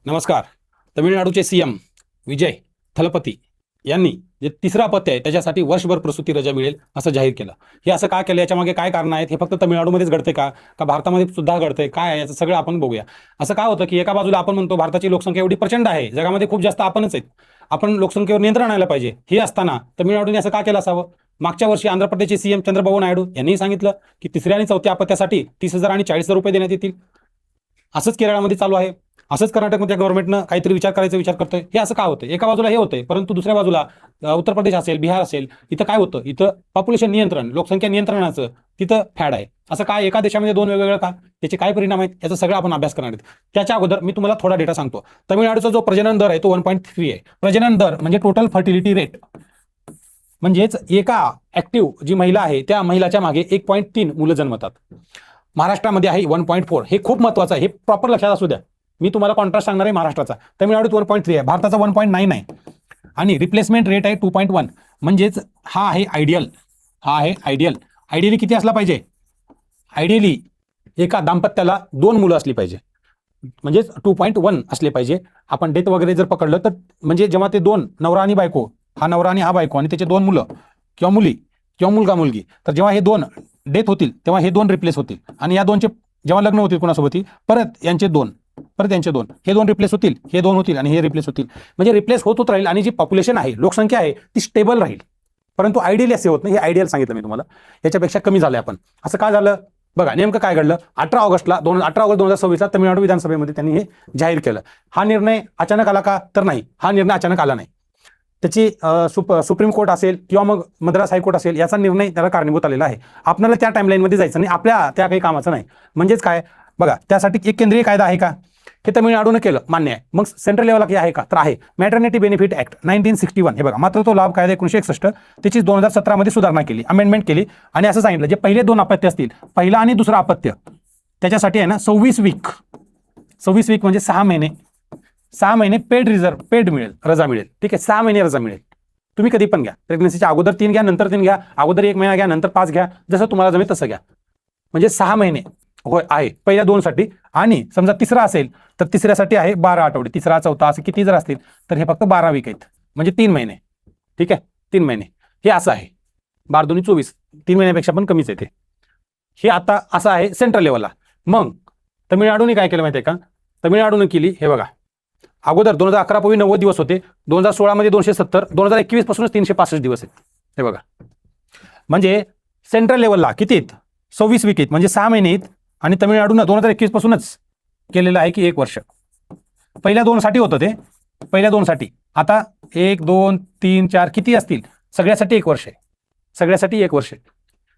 नमस्कार. तमिळनाडूचे सीएम विजय थलपती यांनी जे तिसरं अपत्य आहे त्याच्यासाठी वर्षभर प्रसूती रजा मिळेल असं जाहीर केलं. हे असं का केलं, याच्या मागे काय कारण आहेत, हे फक्त तमिळनाडूमध्येच घडते का भारतामध्ये सुद्धा घडतंय, काय आहे याचं सगळं आपण बघूया. असं काय होतं की एका बाजूला आपण म्हणतो भारताची लोकसंख्या एवढी प्रचंड आहे, जगामध्ये खूप जास्त आपणच आहेत, आपण लोकसंख्येवर नियंत्रण आणायला पाहिजे. हे असताना तमिळनाडूने असं का केलं असावं? मागच्या वर्षी आंध्र प्रदेशचे सीएम चंद्रबाबू नायडू यांनी सांगितलं की तिसऱ्या आणि चौथ्या अपत्यासाठी 30,000 आणि 40,000 रुपये देण्यात येतील. असंच केरळमध्ये चालू आहे, असंच कर्नाटकमध्ये गव्हर्नमेंटनं काहीतरी विचार करायचा विचार करतोय. हे असं का होतंय? एका बाजूला हे होतंय, परंतु दुसऱ्या बाजूला उत्तर प्रदेश असेल, बिहार असेल, इथं काय होतं? इथं पॉप्युलेशन नियंत्रण, लोकसंख्या नियंत्रणाचं तिथं फॅड आहे. असं काय एका देशामध्ये दोन वेगवेगळं का? त्याचे काय परिणाम आहेत याचा सगळं आपण अभ्यास करणार आहेत. त्याच्या अगोदर मी तुम्हाला थोडा डेटा सांगतो. तमिळनाडूचा जो प्रजनन दर आहे तो 1.3 आहे. प्रजनन दर म्हणजे टोटल फर्टिलिटी रेट, म्हणजेच एका ऍक्टिव्ह जी महिला आहे त्या महिलाच्या मागे 1.3 मुलं जन्मतात. महाराष्ट्रामध्ये आहे 1.4. हे खूप महत्वाचं आहे, हे प्रॉपर लक्षात असू द्या. मी तुम्हाला कॉन्ट्रास्ट सांगणार आहे महाराष्ट्राचा. तमिळनाडूत 1.3 आहे, भारताचा 1.9 आहे आणि रिप्लेसमेंट रेट आहे 2.1. म्हणजेच हा आहे आयडियल, हा आहे आयडियल. आयडियली किती असला पाहिजे? आयडियली एका दाम्पत्याला 2 मुलं असली पाहिजे, म्हणजेच 2.1 असले पाहिजे. आपण डेथ वगैरे जर पकडलं तर म्हणजे जेव्हा ते दोन, नवरा आणि बायको, हा नवरा आणि हा बायको आणि त्याचे 2 मुलं किंवा मुली किंवा मुलगा मुलगी, तर जेव्हा हे 2 डेथ होतील तेव्हा हे 2 रिप्लेस होतील आणि या 2चे जेव्हा लग्न होतील कोणासोबत, परत यांचे 2, परत यांचे 2, हे 2 रिप्लेस होतील, हे 2 होतील आणि हे रिप्लेस होतील. म्हणजे रिप्लेस होत राहील आणि जी पॉप्युलेशन आहे, लोकसंख्या आहे ती स्टेबल राहील. परंतु आयडियली असे होत नाही. हे आयडियल सांगितलं मी तुम्हाला, याच्यापेक्षा कमी झालंय आपण. असं का झालं बघा, नेमकं काय घडलं? 18 ऑगस्ट 2026 तमिळनाडू विधानसभेमध्ये त्यांनी हे जाहीर केलं. हा निर्णय अचानक आला का? तर नाही, हा निर्णय अचानक आला नाही. त्याची सुप्रीम कोर्ट असेल किंवा मग मद्रास हायकोर्ट असेल याचा निर्णय त्याला कारणीभूत आलेला आहे. आपल्याला त्या टाइमलाईनमध्ये जायचं नाही, आपल्या त्या काही कामाचं नाही. म्हणजेच काय बघा, त्यासाठी एक केंद्रीय कायदा आहे का? हे तमिळनाडूने केलं, मान्य आहे. मग सेंट्रल लेवलला काय आहे का? तर आहे मॅटर्निटी बेनिफिट ऍक्ट 1961. हे बघा, मात्र तो लाभ कायदा 1961 त्याची 2017 मध्ये सुधारणा केली, अमेंडमेंट केली आणि असं सांगितलं जे पहिले 2 अपत्य असतील, पहिला आणि दुसरा अपत्य, त्याच्यासाठी आहे ना 26 वीक म्हणजे 6 महिने, 6 महिने पेड मिळेल, रजा मिळेल. ठीक आहे, 6 महिने रजा मिळेल. तुम्ही कधी पण घ्या, प्रेग्नन्सीच्या अगोदर 3 घ्या, नंतर 3 घ्या, अगोदर 1 महिना घ्या, नंतर 5 घ्या, जसं तुम्हाला जमेल तसं घ्या. म्हणजे 6 महिने होय आहे पहिल्या 2 साठी. आणि समजा तिसरा असेल तर तिसऱ्यासाठी आहे 12 आठवडे, तिसरा चौथा असे किती जर असतील तर हे फक्त 12 वीक आहेत, म्हणजे 3 महिने. ठीक आहे, 3 महिने हे असं आहे. 12 दूनी 24, 3 महिन्यापेक्षा पण कमीच आहे ते. हे आता असं आहे सेंट्रल लेवलला. मग तमिळनाडूने काय केलं माहिती आहे का? तमिळनाडूने केली, हे बघा, अगोदर 2011 पूर्वी 90 दिवस होते, 2016 मध्ये 270, 2021 पासूनच 365 दिवस आहेत. हे बघा, म्हणजे सेंट्रल लेवलला किती आहेत? 26 वीक आहेत, म्हणजे 6 महिने आहेत. आणि तमिळनाडूनं 2021 पासूनच केलेलं आहे की 1 वर्ष. पहिल्या 2 साठी होतं ते, पहिल्या 2 साठी. आता 1 2 3 4 किती असतील? सगळ्यासाठी 1 वर्ष आहे, सगळ्यासाठी 1 वर्ष आहे.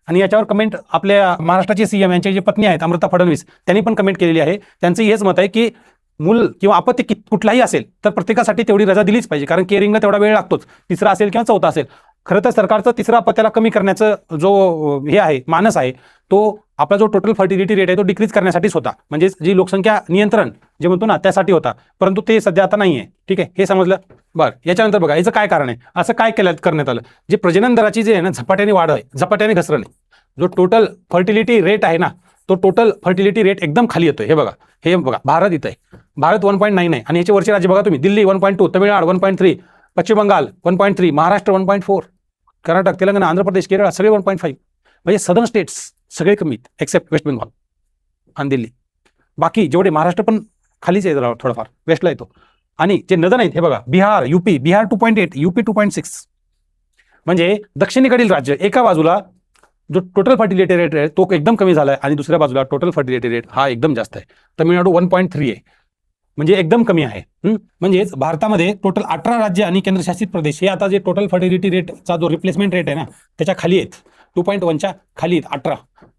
आणि याच्यावर कमेंट आपल्या महाराष्ट्राचे सीएम यांचे जे पत्नी आहेत अमृता फडणवीस, त्यांनी पण कमेंट केलेली आहे. त्यांचं हेच मत आहे की मूल किंवा अपत्य कुठलाही असेल तर प्रत्येकासाठी तेवढी रजा दिलीच पाहिजे, कारण केअरिंगला तेवढा वेळ लागतोच, तिसरा असेल किंवा चौथा असेल. खरं तर सरकारचं तिसरा अपत्याला कमी करण्याचं जो हे आहे मानस आहे, तो आपला जो टोटल फर्टिलिटी रेट आहे तो डिक्रीज करण्यासाठीच होता, म्हणजे जी लोकसंख्या नियंत्रण जे म्हणतो ना त्यासाठी होता, परंतु ते सध्या आता नाही आहे. ठीक आहे, हे समजलं. बरं, याच्यानंतर बघा याचं काय कारण आहे, असं काय करण्यात आलं? जे प्रजनन दराची जे आहे ना झपाट्याने वाढ आहे, झपाट्याने घसरण आहे. जो टोटल फर्टिलिटी रेट आहे ना, तो टोटल फर्टिलिटी रेट एकदम खाली येतोय. हे बघा भारत इथं आहे, भारत 1.9 आहे आणि याचे वरचे राज्य बघा तुम्ही, दिल्ली 1.2, तमिळनाडू 1.3, पश्चिम बंगाल 1.3, महाराष्ट्र 1.4, कर्नाटक, तेलंगणा, आंध्र प्रदेश, केरळ सगळे 1.5. म्हणजे सदर्न स्टेट्स सगळे कमी एक्सेप्ट वेस्ट बेंगॉल आणि दिल्ली. बाकी जेवढे महाराष्ट्र पण खालीच आहे थोडाफार, वेस्टला येतो. आणि जे नदन आहेत हे बघा, बिहार 2.8, यूपी 2.6. म्हणजे दक्षिणेकडील राज्य एका बाजूला जो टोटल फर्टिलिटी रेट आहे तो एकदम कमी झाला आहे आणि दुसऱ्या बाजूला टोटल फर्टिलिटी रेट हा एकदम जास्त आहे. तमिळनाडू 1.3 आहे, म्हणजे एकदम कमी आहे. म्हणजेच भारतामध्ये टोटल 18 राज्य आणि केंद्रशासित प्रदेश हे आता जे टोटल फर्टिलिटी रेटचा जो रिप्लेसमेंट रेट आहे ना त्याच्या खाली आहेत, 2.1च्या खाली आहेत 18.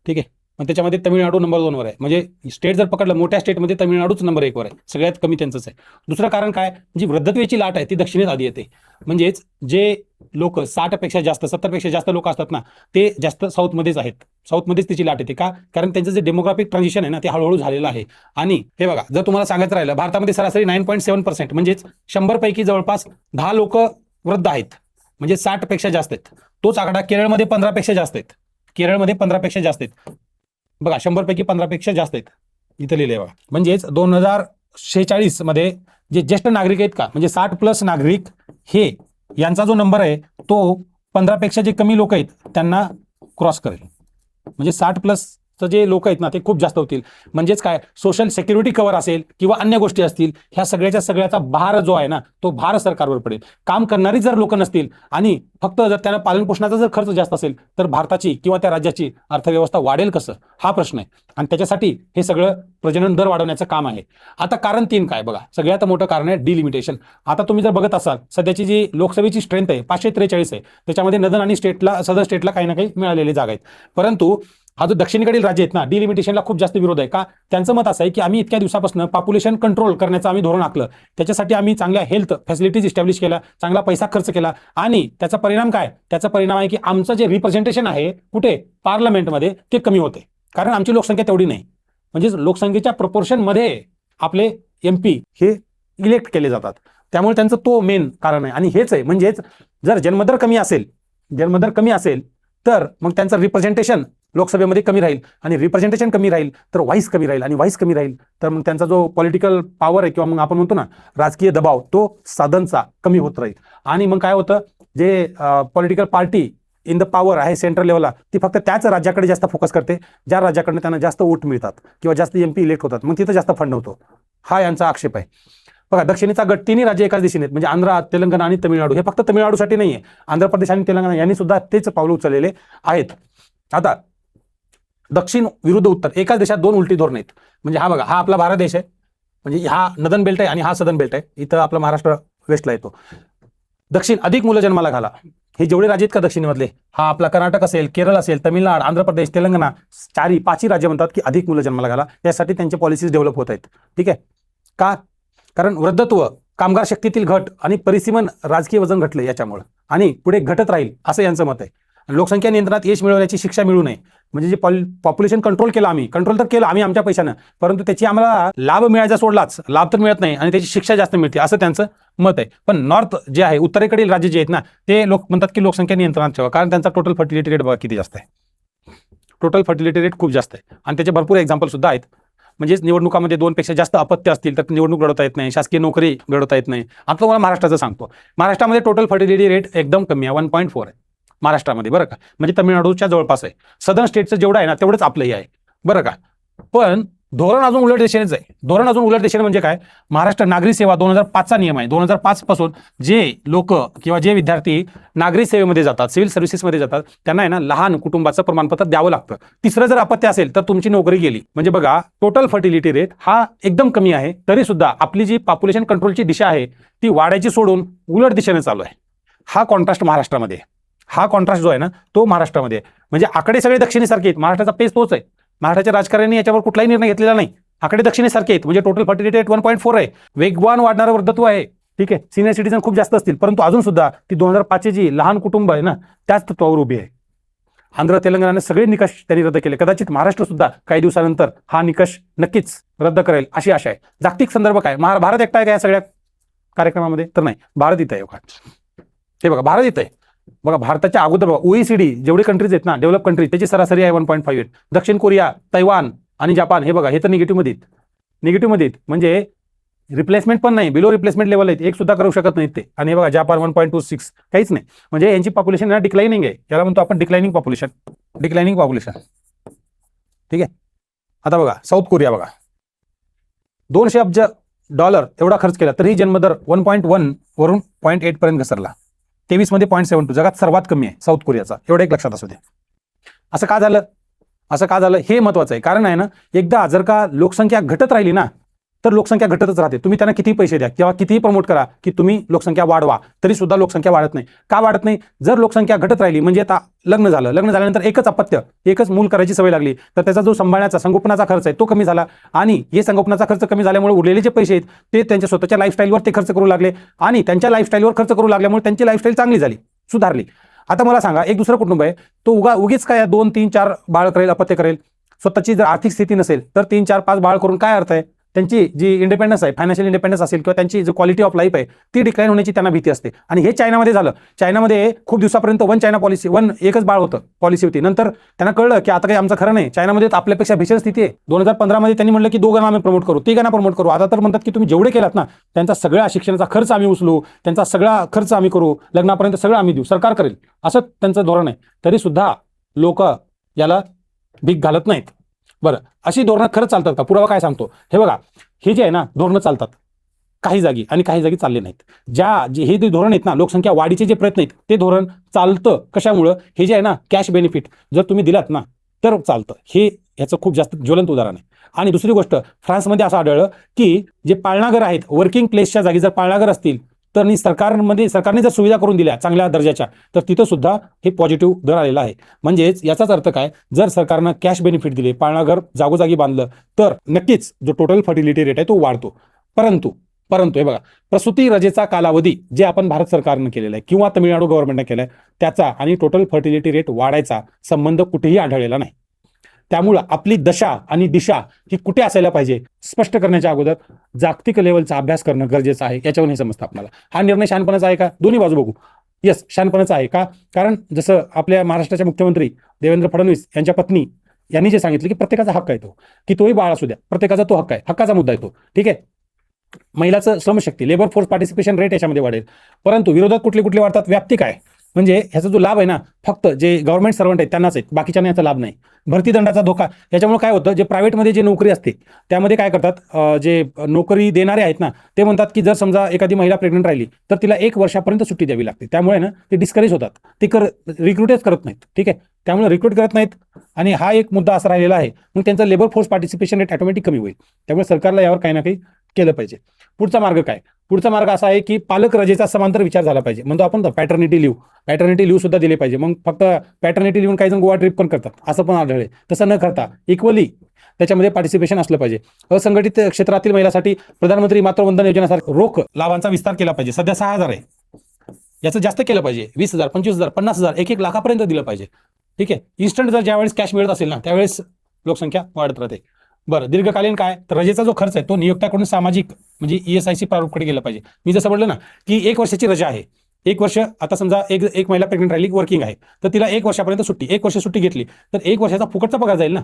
ठीक आहे, मग त्याच्यामध्ये तमिळनाडू नंबर 2 वर आहे. म्हणजे स्टेट जर पकडलं मोठ्या स्टेटमध्ये तमिळनाडूच नंबर 1 वर आहे, सगळ्यात कमी त्यांचंच आहे. दुसरं कारण काय, जी वृद्धत्वेची लाट आहे ती दक्षिणेत आधी येते. म्हणजेच जे लोक 60पेक्षा जास्त 70पेक्षा जास्त लोक असतात ना ते जास्त साऊथमध्येच आहेत, साऊथमध्येच तिची लाट येते का? कारण त्यांचं जे डेमोग्राफिक ट्रान्झिशन आहे ना ते हळूहळू झालेलं आहे. आणि हे बघा, जर तुम्हाला सांगायचं राहिलं, भारतामध्ये सरासरी 9.7%, म्हणजेच 100 पैकी जवळपास 10 लोक वृद्ध आहेत, म्हणजे 60पेक्षा जास्त आहेत. तोच आकडा केरळमध्ये 15पेक्षा जास्त आहेत, केरळमध्ये 15पेक्षा जास्त आहेत. बघा, 100 पैकी 15पेक्षा जास्त आहेत इथं लिहिले बघा. म्हणजेच 46 मध्ये जे ज्येष्ठ नागरिक आहेत का, म्हणजे 60+ नागरिक, हे यांचा जो नंबर आहे तो 15पेक्षा जे कमी लोक आहेत त्यांना क्रॉस करेल. म्हणजे 60+ जे लोक आहेत ना ते खूप जास्त होतील. म्हणजेच काय, सोशल सिक्युरिटी कव्हर असेल किंवा अन्य गोष्टी असतील, ह्या सगळ्याचा भार जो आहे ना तो भार सरकारवर पडेल. काम करणारी जर लोक नसतील आणि फक्त जर त्यांना पालनपोषणाचा जर खर्च जास्त असेल तर भारताची किंवा त्या राज्याची अर्थव्यवस्था वाढेल कसं, हा प्रश्न आहे. आणि त्याच्यासाठी हे सगळं प्रजनन दर वाढवण्याचं काम आहे. आता कारण 3 काय बघा, सगळ्यात मोठं कारण आहे डिलिमिटेशन. आता तुम्ही जर बघत असाल सध्याची जी लोकसभेची स्ट्रेंथ आहे 543 आहे, त्याच्यामध्ये नदन आणि सदर स्टेटला काही ना काही मिळालेले जागा आहेत. परंतु हा जो दक्षिणेकडील राज्य आहेत ना, डिलिमिटेशनला खूप जास्त विरोध आहे. का? त्यांचं मत असं आहे की आम्ही इतक्या दिवसापासून पॉप्युलेशन कंट्रोल करण्याचं आम्ही धोरण आखलं, त्याच्यासाठी आम्ही चांगल्या हेल्थ फॅसिलिटीज इस्टॅब्लिश केल्या, चांगला पैसा खर्च केला, आणि त्याचा परिणाम काय, त्याचा परिणाम आहे की आमचं जे रिप्रेझेंटेशन आहे कुठे, पार्लमेंटमध्ये, ते कमी होते. कारण आमची लोकसंख्या तेवढी नाही. म्हणजे लोकसंख्येच्या प्रपोर्शनमध्ये आपले MP हे इलेक्ट केले जातात. त्यामुळे त्यांचं तो मेन कारण आहे. आणि हेच आहे, म्हणजेच जर जन्मदर कमी असेल तर मग त्यांचं रिप्रेझेंटेशन लोकसभेमध्ये कमी राहील, आणि रिप्रेझेंटेशन कमी राहील तर व्हाईस कमी राहील, आणि व्हाईस कमी राहील तर मग त्यांचा जो पॉलिटिकल पॉवर आहे किंवा मग आपण म्हणतो ना राजकीय दबाव, तो साधनचा कमी होत राहील. आणि मग काय होतं, जे political party in the power आहे सेंट्रल लेवलला, ती फक्त त्याच राज्याकडे जास्त फोकस करते ज्या राज्याकडनं त्यांना जास्त वोट मिळतात किंवा जास्त MP इलेक्ट होतात, मग तिथं जास्त फंड होतो. हा यांचा आक्षेप आहे. बघा, दक्षिणेचा गट 3 राज्य एकाच दिशेने आहेत, म्हणजे आंध्र, तेलंगणा आणि तमिळनाडू. हे फक्त तमिळनाडूसाठी नाही आहे, आंध्र प्रदेश आणि तेलंगणा यांनी सुद्धा तेच पावलं उचललेले आहेत. आता दक्षिण विरुद्ध उत्तर, एकाच देशात 2 उलटी धोरण आहेत. म्हणजे हा बघा, हा आपला भारत देश आहे, म्हणजे हा नदन बेल्ट आहे आणि हा सदन बेल्ट आहे. इथं आपला महाराष्ट्र वेस्टला येतो. दक्षिण अधिक मुलं जन्माला घाला, हे जेवढे राज्य आहेत का दक्षिणेमधले, हा आपला कर्नाटक असेल, केरळ असेल, तमिळनाडू, आंध्र प्रदेश, तेलंगणा, 5ही राज्य म्हणतात की अधिक मुलं जन्माला घाला. यासाठी त्यांचे पॉलिसीज डेव्हलप होत आहेत. ठीक आहे का? कारण वृद्धत्व, कामगार शक्तीतील घट आणि परिसीमन राजकीय वजन घटले याच्यामुळे, आणि पुढे घटत राहील असं यांचं मत आहे. लोकसंख्या नियंत्रणात यश मिळवण्याची शिक्षा मिळू नये, म्हणजे जे पॉप्युलेशन कंट्रोल केलं आम्ही, कंट्रोल तर केलं आम्ही आमच्या पैशानं, परंतु त्याची आम्हाला लाभ मिळायचा सोडलाच, लाभ तर मिळत नाही आणि त्याची शिक्षा जास्त मिळते असं त्यांचं मत आहे. पण नॉर्थ जे आहे, उत्तरेकडील राज्य जे आहेत ना, ते लोक म्हणतात की लोकसंख्या नियंत्रणात ठेवा, कारण त्यांचा टोटल फर्टिलिटी रेट बघा किती जास्त आहे. टोटल फर्टिलिटी रेट खूप जास्त आहे, आणि त्याचे भरपूर एक्झाम्पल सुद्धा आहेत. म्हणजेच निवडणुकामध्ये 2पेक्षा जास्त अपत्य असतील तर निवडणूक लढवता येत नाही, शासकीय नोकरी लढवता येत नाही. आता तुम्हाला महाराष्ट्राचं सांगतो, महाराष्ट्रामध्ये टोटल फर्टिलिटी रेट एकदम कमी आहे, 1.4 आहे महाराष्ट्रामध्ये, बरं का. म्हणजे तमिळनाडूच्या जवळपास आहे. सदर्न स्टेटचं जेवढं आहे ना तेवढंच आपलंही आहे, बरं का. पण धोरण अजून उलट दिशेनेच आहे. धोरण अजून उलट दिशेने म्हणजे काय, महाराष्ट्र नागरी सेवा 2005चा नियम आहे. 2005 पासून जे लोक किंवा जे विद्यार्थी नागरी सेवेमध्ये जातात, सिव्हिल सर्व्हिसेसमध्ये जातात, त्यांना आहे ना लहान कुटुंबाचं प्रमाणपत्र द्यावं लागतं. तिसरं जर अपत्य असेल तर तुमची नोकरी गेली. म्हणजे बघा, टोटल फर्टिलिटी रेट हा एकदम कमी आहे, तरी सुद्धा आपली जी पॉप्युलेशन कंट्रोलची दिशा आहे ती वाढायची सोडून उलट दिशेने चालू आहे. हा कॉन्ट्रास्ट महाराष्ट्रामध्ये, हा कॉन्ट्रास्ट जो आहे ना तो महाराष्ट्रामध्ये, म्हणजे आकडे सगळे दक्षिणेसारखे आहेत. महाराष्ट्राचा पेस तोच आहे. महाराष्ट्राच्या राजकारण्यांनी याच्यावर कुठलाही निर्णय घेतलेला नाही. आकडे दक्षिणेसारखे आहेत, म्हणजे टोटल फर्टिलिटी रेट 1.4 आहे. वेगवान वाढणारं वृद्धत्व आहे. ठीक आहे, सिनियर सिटीजन खूप जास्त असतील, परंतु अजून सुद्धा ती 2005ची जी लहान कुटुंब आहे ना त्याच तत्वावर उभी आहे. आंध्र तेलंगणाने सगळे निकष त्यांनी रद्द केले. कदाचित महाराष्ट्र सुद्धा काही दिवसानंतर हा निकष नक्कीच रद्द करेल अशी आशा आहे. जागतिक संदर्भ काय, भारत एकटा आहे का या सगळ्या कार्यक्रमामध्ये? तर नाही, भारत इथं आहे. हे बघा, भारत इथं आहे. बघा, भारताच्या अगोदर OECD जेवढे कंट्रीज आहेत ना, डेव्हलप कंट्रीज, त्याची सरासरी आहे 1.58. दक्षिण कोरिया, तैवान आणि जपान, हे बघा, हे तर निगेटिव्हमध्ये आहेत. म्हणजे रिप्लेसमेंट पण नाही, बिलो रिप्लेसमेंट लेवल आहेत, एक सुद्धा करू शकत नाहीत ते. आणि हे बघा, जपान 1.26, काहीच नाही. म्हणजे यांची पॉप्युलेशन डिक्लाइनिंग आहे. याला म्हणतो आपण डिक्लाइनिंग पॉप्युलेशन. ठीक आहे. आता बघा, साऊथ कोरिया बघा, 200 अब्ज डॉलर एवढा खर्च केला तरी जन्मदर 1.1 वरून 0.8 पर्यंत घसरला. 23 मध्ये 0.72, जगात सर्वात कमी आहे साऊथ कोरियाचा. एवढं एक लक्षात असू दे. असं का झालं हे महत्वाचं आहे. कारण आहे ना, एकदा जर का लोकसंख्या घटत राहिली ना तर लोकसंख्या घटतच राहते. तुम्ही त्यांना कितीही पैसे द्या किंवा कितीही प्रमोट करा की तुम्ही लोकसंख्या वाढवा, तरी सुद्धा लोकसंख्या वाढत नाही. का वाढत नाही? जर लोकसंख्या घटत राहिली, म्हणजे आता लग्न झाल्यानंतर एकच अपत्य, एकच मूल करायची सवय लागली, तर त्याचा जो संगोपनाचा खर्च आहे तो कमी झाला, आणि हे संगोपनाचा खर्च कमी झाल्यामुळे उरलेले जे पैसे आहेत ते त्यांच्या स्वतःच्या लाईफस्टाईलवर ते खर्च करू लागले, आणि त्यांच्या लाईफस्टाईलवर खर्च करू लागल्यामुळे त्यांची लाईफस्टाईल चांगली झाली, सुधारली. आता मला सांगा, एक दुसरं कुटुंब आहे, तो उगीच काय 2, 3, 4 बाळ करेल, अपत्य करेल. स्वतःची जर आर्थिक स्थिती नसेल तर 3, 4, 5 बाळ करून काय अर्थ आहे? त्यांची जी इंडिपेंडन्स आहे, फायनान्शियल इंडिपेंडन्स असेल किंवा त्यांची जी क्वालिटी ऑफ लाईफ आहे ती डिक्लाइन होण्याची त्यांना भीती असते. आणि हे चायनामध्ये झालं. चायनामध्ये खूप दिवसापर्यंत वन चायना पॉलिसी, एकच बाळ होतं पॉलिसी होती. नंतर त्यांना कळलं की आता काही आमचं खरं नाही, चायनामध्ये आपल्यापेक्षा भीषण स्थिती आहे. 2015 मध्ये त्यांनी म्हणलं की दोघांना आम्ही प्रमोट करू, तिघांना प्रमोट करू. आता तर म्हणतात की तुम्ही जेवढे केलात ना त्यांचा सगळा शिक्षणाचा खर्च आम्ही उचलू, त्यांचा सगळा खर्च आम्ही करू, लग्नापर्यंत सगळं आम्ही देऊ, सरकार करेल, असं त्यांचं धोरण आहे. तरी सुद्धा लोक याला भीक घालत नाहीत. बरं, अशी धोरणं खरंच चालतात का? पुरावा काय सांगतो? हे बघा, हे जे आहे ना धोरणं चालतात काही जागी आणि काही जागी चालले नाहीत. हे जे धोरण आहेत ना, लोकसंख्या वाढीचे जे प्रयत्न आहेत ते धोरण चालतं कशामुळं? हे जे आहे ना कॅश बेनिफिट जर तुम्ही दिलात ना तर चालतं. हे ह्याचं खूप जास्त ज्वलंत उदाहरण आहे. आणि दुसरी गोष्ट, फ्रान्समध्ये असं आढळलं की जे पाळणाघर आहेत, वर्किंग प्लेसच्या जागी जर पाळणाघर असतील तर सरकारने जर सुविधा करून दिल्या चांगल्या दर्जाच्या, तर तिथं सुद्धा हे पॉझिटिव्ह दर आलेला आहे. म्हणजेच याचाच अर्थ काय, जर सरकारनं कॅश बेनिफिट दिले, पाळणाघर जागोजागी बांधलं तर नक्कीच जो टोटल फर्टिलिटी रेट आहे तो वाढतो. परंतु हे बघा, प्रसूती रजेचा कालावधी जे आपण भारत सरकारनं केलेला आहे किंवा तमिळनाडू गव्हर्नमेंटने केलाय त्याचा आणि टोटल फर्टिलिटी रेट वाढायचा संबंध कुठेही आढळलेला नाही. त्यामुळं आपली दशा आणि दिशा ही कुठे असायला पाहिजे स्पष्ट करण्याच्या अगोदर जागतिक लेवलचा अभ्यास करणं गरजेचं आहे. याच्यावरून हे समजतं आपल्याला. हा निर्णय शहाणपणाचा आहे का? दोन्ही बाजू बघू. येस, शहाणपणाचा आहे का? कारण जसं आपल्या महाराष्ट्राचे मुख्यमंत्री देवेंद्र फडणवीस यांच्या पत्नी यांनी जे सांगितलं की प्रत्येकाचा हक्क आहे तो, की तोही बाळ असू द्या, प्रत्येकाचा तो हक्क आहे, हक्काचा मुद्दा आहे तो. ठीक आहे, महिलाचं श्रमशक्ती, लेबर फोर्स पार्टिसिपेशन रेट याच्यामध्ये वाढेल. परंतु विरोधात कुठले कुठले वाढतात? व्याप्ती काय? म्हणजे ह्याचा जो लाभ आहे ना फक्त जे गव्हर्नमेंट सर्वंट आहेत त्यांनाच आहे, बाकीच्यांना याचा लाभ नाही. भरती दंडाचा धोका, याच्यामुळे काय होतं, जे प्रायव्हेटमध्ये जे नोकरी असते त्यामध्ये काय करतात, जे नोकरी देणारे आहेत ना ते म्हणतात की जर समजा एखादी महिला प्रेग्नंट राहिली तर तिला 1 वर्षापर्यंत सुट्टी द्यावी लागते. त्यामुळे ना ते डिस्करेज होतात, ते रिक्रुटच करत नाहीत. ठीक आहे, त्यामुळे रिक्रूट करत नाहीत आणि हा एक मुद्दा असा राहिलेला आहे. मग त्यांचं labour force participation rate automatic कमी होईल. त्यामुळे सरकारला यावर काही ना काही केलं पाहिजे. पुढचा मार्ग काय? पुढचा मार्ग असा आहे की पालक रजेचा समांतर विचार झाला पाहिजे. म्हणतो आपण पॅटर्निटी लिव्ह सुद्धा दिले पाहिजे. मग फक्त पॅटर्निटी लिव्ह काही जण गोवा ट्रिप पण करतात, असं पण आढळले. तसं न करता इक्वली त्याच्यामध्ये पार्टिसिपेशन असलं पाहिजे. असंघटित क्षेत्रातील महिलांसाठी प्रधानमंत्री मातृवंदन योजनेसारखं रोख लाभांचा विस्तार केला पाहिजे. सध्या 6,000 आहे, याचं जास्त केलं पाहिजे. 20,000, 25,000, 50,000, 1-1 लाखापर्यंत दिलं पाहिजे. ठीक आहे, इन्स्टंट जर ज्यावेळेस कॅश मिळत असेल ना त्यावेळेस लोकसंख्या वाढत राहते. बरं, दीर्घकालीन काय, तर रजेचा जो खर्च आहे तो नियोक्त्याकडून सामाजिक म्हणजे ESIC प्रारूपकडे गेला पाहिजे. मी जसं म्हटलं ना की 1 वर्षाची रजा आहे. 1 वर्ष, आता समजा एक महिला प्रेग्नंट राहिली, वर्किंग आहे, तर तिला 1 वर्षापर्यंत सुट्टी, 1 वर्ष सुट्टी घेतली तर 1 वर्षाचा फुकटचा पगार जाईल ना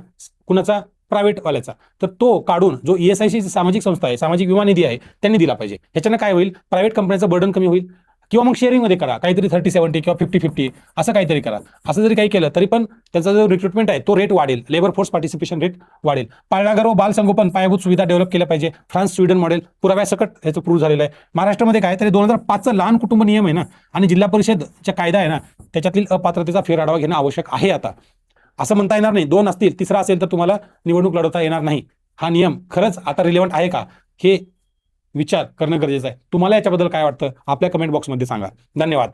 कुणाचा, प्रायव्हेटवाल्याचा. तर तो काढून जो ESIC सामाजिक संस्था आहे, सामाजिक विमा निधी आहे, त्यांनी दिला पाहिजे. ह्याच्यानं काय होईल, प्रायव्हेट कंपन्यांचं बर्डन कमी होईल. किंवा मग शेअरिंगमध्ये करा, काहीतरी 30-70 किंवा 50-50 असं काहीतरी करा. असं जरी काही केलं तरी पण त्याचा जो रिक्रुटमेंट आहे तो रेट वाढेल, लेबर फोर्स पार्टिसिपेशन रेट वाढेल. पाळणाघर व बालसंगोपन पायाभूत सुविधा डेव्हलप केल्या पाहिजे. फ्रान्स स्वीडन मॉडेल पुराव्यासकट ह्याचं प्रूव्ह झालेलं आहे. महाराष्ट्रामध्ये काय तरी 2005चा लहान कुटुंब नियम आहे ना आणि जिल्हा परिषदचा कायदा आहे ना त्याच्यातील अपात्रतेचा फेरआढावा घेणं आवश्यक आहे. आता असं म्हणता येणार नाही 2 असतील, तिसरा असेल तर तुम्हाला निवडणूक लढवता येणार नाही. हा नियम खरंच आता रिलेव्हंट आहे का हे विचार करणं गरजेचं आहे. तुम्हाला याच्याबद्दल काय वाटतं आपल्या कमेंट बॉक्समध्ये सांगा. धन्यवाद.